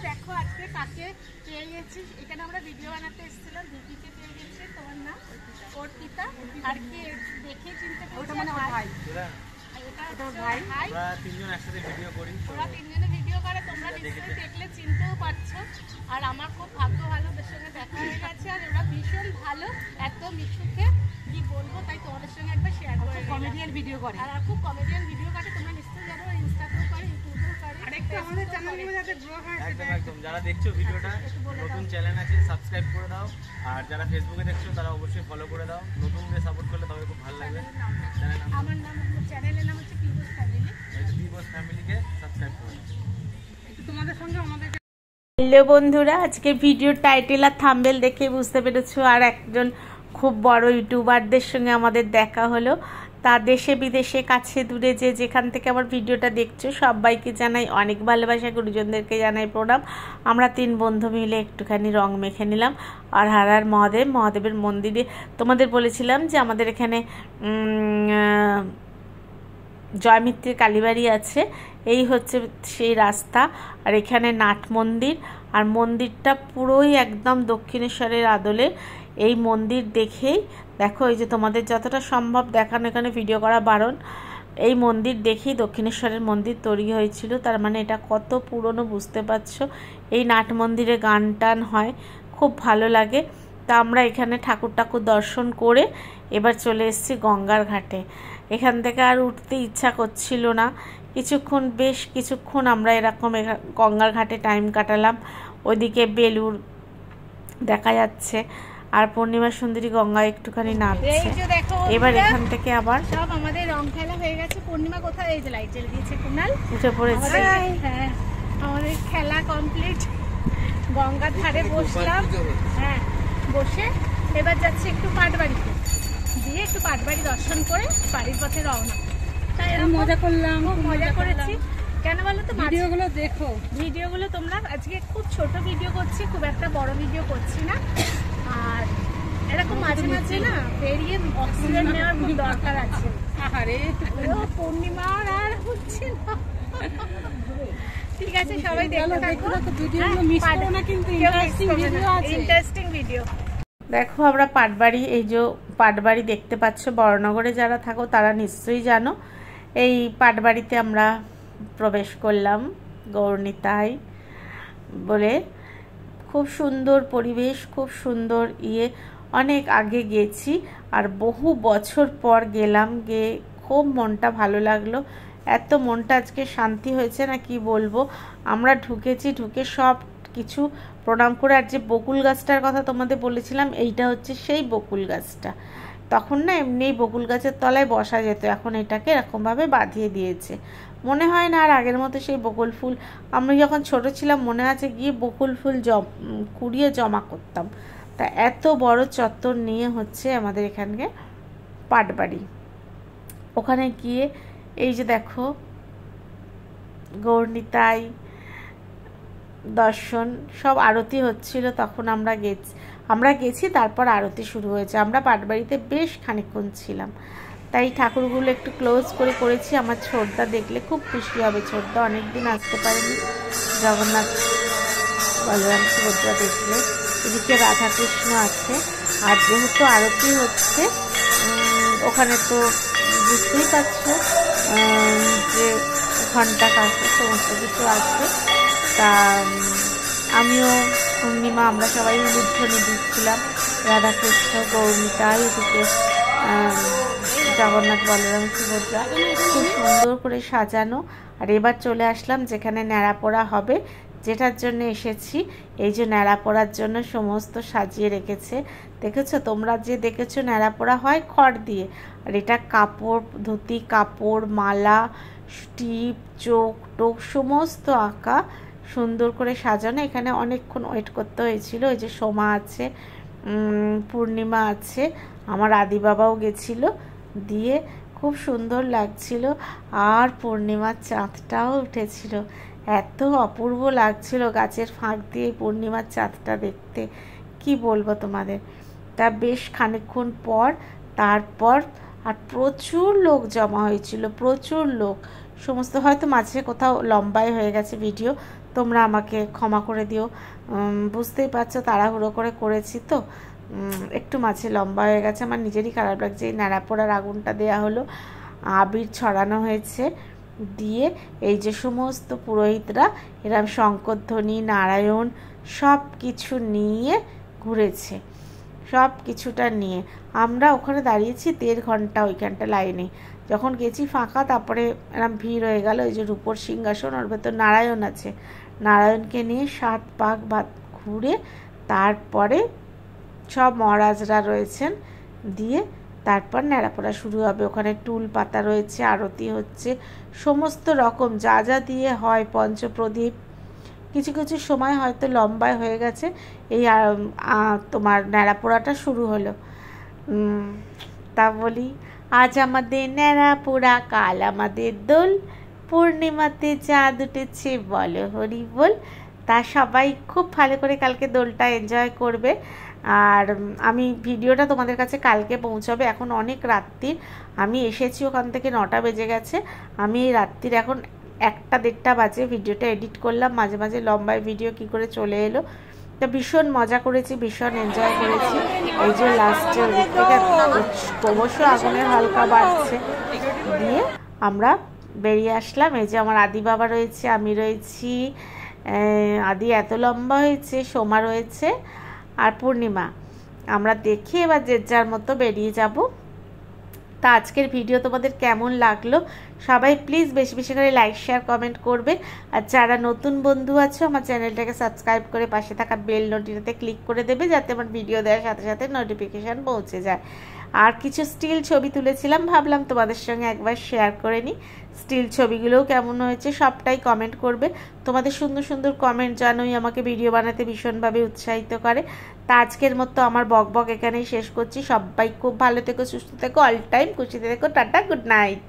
দেখো আজকে কাকে পেয়ে গেছি, এখানে আমরা ভিডিও বানাতে এসেছিলাম, দিদিকে পেয়ে গেছি। তোমার নাম? অর্পিতা। আর কি দেখে চিনতে পেরেছি? তিনজনে ভিডিও করে, তোমরা নিশ্চয়ই দেখলে চিনতেও পারছো। আর আমার খুব ভাগ্য ভালো, ওদের সঙ্গে দেখা হয়ে গেছে। আর ওরা ভীষণ ভালো, এত মিশুকে কি বলবো, তাই তোমাদের সঙ্গে একবার শেয়ার করে। কমেডিয়ান ভিডিও করে, আর খুব কমেডিয়ান ভিডিও করে, তোমরা নিশ্চয়ই জানো, ইনস্টাতেও করে, ইউটিউবেও করে। আরেকটা আমাদের চ্যানেলে যাতে গ্রো হয়, একদম যারা দেখছো ভিডিওটা, নতুন চ্যানেল আছে, সাবস্ক্রাইব করে দাও। আর যারা ফেসবুকে দেখছো তারা অবশ্যই ফলো করে দাও। নতুনদের সাপোর্ট করলে তবে খুব ভালো লাগবে। আমার নাম, চ্যানেলের নাম হচ্ছে পিবোস ফ্যামিলি। পিবোস ফ্যামিলিকে সাবস্ক্রাইব করে দাও। তোমাদের সঙ্গে আমাদের। হ্যালো বন্ধুরা, আজকে ভিডিওর টাইটেল আর থাম্বনেল দেখে বুঝতে পেরেছো আর একজন খুব বড় ইউটিউবারদের সঙ্গে আমাদের দেখা হলো। তা দেশে বিদেশে কাছে দূরে যে যেখান থেকে আমার ভিডিওটা দেখছো সবাইকে জানাই অনেক ভালোবাসা, গুরুজনদেরকে জানাই প্রণাম। আমরা 3 বন্ধু মিলে একটুখানি রং মেখে নিলাম। আর হারার মহাদেবের মন্দিরে তোমাদের বলেছিলাম যে আমাদের এখানে জয়মিত্রের কালীবাড়ি আছে, এই হচ্ছে সেই রাস্তা। আর এখানে নাট মন্দির, আর মন্দিরটা পুরোই একদম দক্ষিণেশ্বরের আদলে। এই মন্দির দেখেই দেখো, এই যে তোমাদের যতটা সম্ভব দেখানো, এখানে ভিডিও করা বারণ। এই মন্দির দেখেই দক্ষিণেশ্বরের মন্দির তৈরি হয়েছিল, তার মানে এটা কত পুরনো বুঝতে পারছো। এই নাট মন্দিরে গান টান হয়, খুব ভালো লাগে। তা আমরা এখানে ঠাকুর দর্শন করে এবার চলে এসেছি গঙ্গার ঘাটে। এখান থেকে আর উঠতে ইচ্ছা করছিল না, বেশ কিছুক্ষণ আমরা এরকম গঙ্গার ঘাটে টাইম কাটালাম। ওইদিকে বেলুর দেখা যাচ্ছে, আর পূর্ণিমা সুন্দরী গঙ্গা একটুখানি নামছে। এবার এখান থেকে আবার সব আমাদের রং খেলা হয়ে গেছে। পূর্ণিমা কোথায়? এই যে লাইট জ্বেলে দিয়েছে কুনাল, উঠে পড়েছে। হ্যাঁ, আমাদের খেলা কমপ্লিট। গঙ্গার ধারে বসলাম, হ্যাঁ বসে এবার যাচ্ছি একটু পাটবাড়িতে, দিয়ে একটু পাটবাড়ি দর্শন করে বাড়ির পথে রওনা। তাই মজা করলাম, খুব মজা করেছি। কেন বলো তো? ভিডিওগুলো দেখো, ভিডিওগুলো তোমরা, আজকে খুব ছোট ভিডিও করছি, খুব একটা বড় ভিডিও করছি না। আর এরকম মাঝে মাঝে না বেরিয়ে অক্সিজেন নেওয়ার খুব দরকার আছে। আরে পূর্ণিমা আর হচ্ছে না। ঠিক আছে, সবাই দেখতে থাকো, ভিডিওগুলো মিস করো না, কিন্তু ইন্টারেস্টিং ভিডিও। দেখো আমরা পাটবাড়ি, এই যে পাটবাড়ি দেখতে পাচ্ছ, বড়নগরে যারা থাকো তারা নিশ্চয়ই জানো। এই পাটবাড়িতে আমরা প্রবেশ করলাম গৌরনীতাই বলে। খুব সুন্দর পরিবেশ, খুব সুন্দর অনেক আগে গেছি আর বহু বছর পর গেলাম, গিয়ে খুব মনটা ভালো লাগলো। এত মনটা আজকে শান্তি হয়েছে না কি বলবো। আমরা ঢুকেছি, ঢুকে সব কিছু প্রণাম করে। আর যে বকুল গাছটার কথা তোমাদের বলেছিলাম, এইটা হচ্ছে সেই বকুল গাছটা। তখন না এমনি বকুল গাছের তলায় বসা যেত, এখন এটাকে এরকমভাবে বাঁধিয়ে দিয়েছে। মনে হয় না আর আগের মতো সেই বকুল ফুল, আমরা যখন ছোট ছিলাম মনে আছে গিয়ে বকুল ফুল কুড়িয়ে জমা করতাম। তা এত বড় চত্বর নিয়ে হচ্ছে আমাদের এখানকে পাটবাড়ি। ওখানে গিয়ে এই যে দেখো গৌরনীতাই দর্শন, সব আরতি হচ্ছিল তখন আমরা গেছি, তারপর আরতি শুরু হয়েছে। আমরা পাটবাড়িতে বেশ খানিকক্ষণ ছিলাম, তাই ঠাকুরগুলো একটু ক্লোজ করে করেছি। আমার ছোটদা দেখলে খুব খুশি হবে, ছোটদা অনেকদিন আসতে পারেনি জগন্নাথ বলরাম সুভদ্রা দেখলে। এদিকে রাধাকৃষ্ণ আছে, আর যেহেতু আরতি হচ্ছে ওখানে তো বুঝতেই পারছো যে ঘন্টা কাছে সমস্ত কিছু আছে। তা আমিও পূর্ণিমা আমরা সবাই উলুধ্বনি দিচ্ছিলাম, রাধাকৃষ্ণ গৌরনীতাই, এদিকে জগন্নাথ বলরাম সুভদ্রা, খুব সুন্দর করে সাজানো। আর এবার চলে আসলাম যেখানে ন্যাড়া পোড়া হবে, যেটার জন্য এসেছি। এই যে ন্যাড়া পোড়ার জন্য সমস্ত সাজিয়ে রেখেছে, দেখেছো তোমরা? যে দেখেছো ন্যাড়া পোড়া হয় খড় দিয়ে, আর এটা কাপড়, ধুতি কাপড়, মালা, টিপ, চোখ টোক সমস্ত আঁকা, সুন্দর করে সাজানো। এখানে অনেকক্ষণ ওয়েট করতে হয়েছিল। এই যে সোমা আছে, পূর্ণিমা আছে, আমার আদি বাবাও গেছিল, দিয়ে খুব সুন্দর লাগছিল। আর পূর্ণিমার চাঁদটাও উঠেছিল, এত অপূর্ব লাগছিল গাছের ফাঁক দিয়ে পূর্ণিমার চাঁদটা দেখতে, কি বলবো তোমাদের। তা বেশ খানিকক্ষণ পর তারপর আর প্রচুর লোক জমা হয়েছিল, প্রচুর লোক। সমস্ত হয়তো মাঝে কোথাও লম্বাই হয়ে গেছে ভিডিও, তোমরা আমাকে ক্ষমা করে দিও। বুঝতেই পারছো তাড়াহুড়ো করে করেছি তো, একটু মাঝে লম্বা হয়ে গেছে। আমার নিজেরই খারাপ লাগছে। এই ন্যাড়াপোড়ার আগুনটা দেয়া হলো, আবির ছড়ানো হয়েছে, দিয়ে এই যে সমস্ত পুরোহিতরা এরম শঙ্করধ্বনি, নারায়ণ সব কিছু নিয়ে ঘুরেছে, সব কিছুটা নিয়ে। আমরা ওখানে দাঁড়িয়েছি 1.5 ঘন্টা ওইখানটা লাইনে। যখন গেছি ফাঁকা, তারপরে এরম ভিড় হয়ে গেল। এই যে রূপোর সিংহাসন, ওর ভেতর নারায়ণ আছে, নারায়ণকে নিয়ে 7 পাক ঘুরে তারপরে সব মহারাজরা রয়েছেন, দিয়ে তারপর ন্যাড়াপোড়া শুরু হবে। ওখানে টুল পাতা রয়েছে, আরতি হচ্ছে, সমস্ত রকম যা যা দিয়ে হয়, পঞ্চপ্রদীপ। কিছু কিছু সময় হয়তো লম্বায় হয়ে গেছে। এই তোমার ন্যাড়াপোড়াটা শুরু হলো। তা বলি, আজ আমাদের ন্যাড়াপোড়া, কাল আমাদের দোল, পূর্ণিমাতে চাঁদ উঠেছে বলো হরি বল। তা সবাই খুব ভালো করে কালকে দোলটা এনজয় করবে। আর আমি ভিডিওটা তোমাদের কাছে কালকে পৌঁছাবে। এখন অনেক রাত্রির, আমি এসেছি ওখান থেকে 9টা বেজে গেছে। আমি এই রাত্রির এখন 1টা-1.5টা বাজে ভিডিওটা এডিট করলাম। মাঝে মাঝে লম্বায় ভিডিও কি করে চলে এলো। তা ভীষণ মজা করেছি, ভীষণ এনজয় করেছি। এই যে লাস্টে ওদিক থেকে ক্রমশ আগুনের হালকা বাড়ছে, দিয়ে আমরা বেরিয়ে আসলাম। এই যে আমার আদি বাবা রয়েছে, আমি রয়েছি, আদি এত লম্বা হয়েছে, সোমা রয়েছে আর পূর্ণিমা। আমরা দেখে এবার যে যার মতো বেরিয়ে যাব। তা আজকের ভিডিও তোমাদের কেমন লাগলো সবাই প্লিজ বেশি বেশি করে লাইক, শেয়ার, কমেন্ট করবে। আর যারা নতুন বন্ধু আছো, আমার চ্যানেলটাকে সাবস্ক্রাইব করে পাশে থাকা বেল নোটিটাতে ক্লিক করে দেবে, যাতে আমার ভিডিও দেওয়ার সাথে সাথে নোটিফিকেশান পৌঁছে যায়। আর কিছু স্টিল ছবি তুলেছিলাম, ভাবলাম তোমাদের সঙ্গে একবার শেয়ার করে নিই। স্টিল ছবিগুলোও কেমন হয়েছে সবটাই কমেন্ট করবে। তোমাদের সুন্দর সুন্দর কমেন্ট জানোই আমাকে ভিডিও বানাতে ভীষণভাবে উৎসাহিত করে। তা আজকের মতো আমার বক এখানেই শেষ করছি। সবাই খুব ভালো থেকো, সুস্থ থেকো, অল টাইম খুশিতে থেকো। Tata, good night.